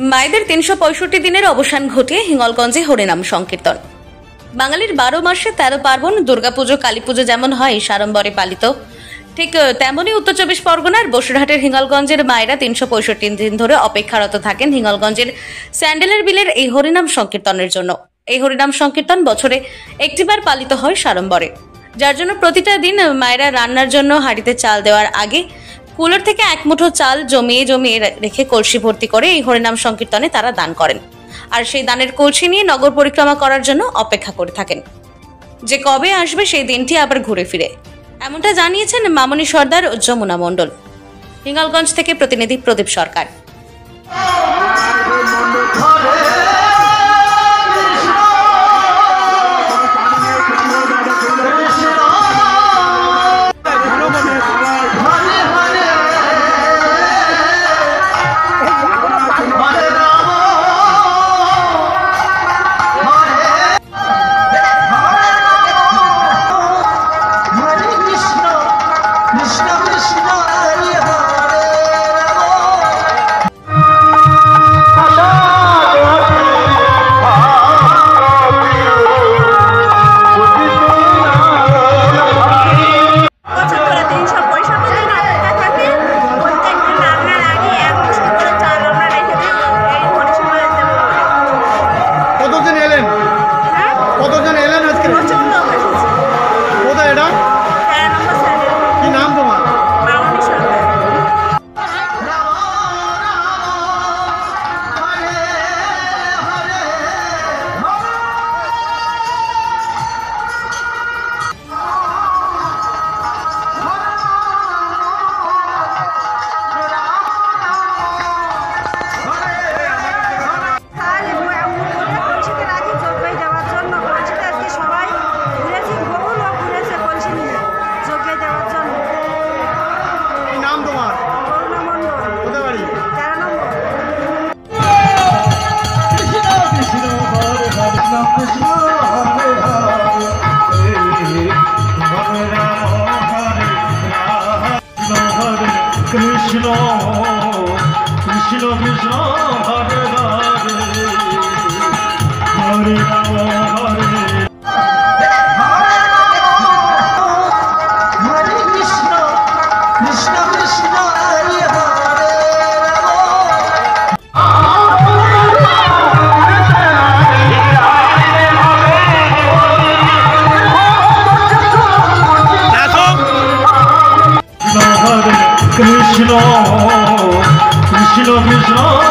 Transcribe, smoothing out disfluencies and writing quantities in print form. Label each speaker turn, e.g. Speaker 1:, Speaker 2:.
Speaker 1: মায়েদের ৩৬৫ দিনের অবসান ঘটিয়ে হিঙ্গলগঞ্জে হরিনাম সংকীর্তন। বাঙালির ১২ মাসে ১৩ পার্বণ, দুর্গাপুজো, কালীপুজো যেমন হয় সাড়ম্বরে পালিত, ঠিক তেমনই উত্তর চব্বিশ পরগনার বসিরহাটের হিঙ্গলগঞ্জের মায়েরা ৩৬৫ দিন ধরে অপেক্ষারত থাকেন হিঙ্গলগঞ্জের স্যান্ডেলের বিলের এই হরিনাম সংকীর্তনের জন্য। এই হরিনাম সংকীর্তন বছরে একটিবার পালিত হয় সাড়ম্বরে, যার জন্য প্রতিটা দিন মায়েরা রান্নার জন্য হাঁড়িতে চাল দেওয়ার আগে কুলার থেকে এক মুঠো চাল জমিয়ে জমিয়ে রেখে কলসি ভর্তি করে এই হরিনাম সংকীর্তনে তারা দান করেন। আর সেই দানের কলসি নিয়ে নগর পরিক্রমা করার জন্য অপেক্ষা করে থাকেন যে কবে আসবে সেই দিনটি আবার ঘুরে ফিরে। এমনটা জানিয়েছেন মামনি সর্দার ও যমুনা মণ্ডল। হিঙ্গলগঞ্জ থেকে প্রতিনিধি প্রদীপ সরকার।
Speaker 2: কৃষ্ণ কৃষ্ণ কৃষ্ণ হরে হরে হরে রাম হরে হরে কৃষ্ণ কৃষ্ণ কৃষ্ণ হরে হরে কৃষ্ণ কৃষ্ণ কৃষ্ণ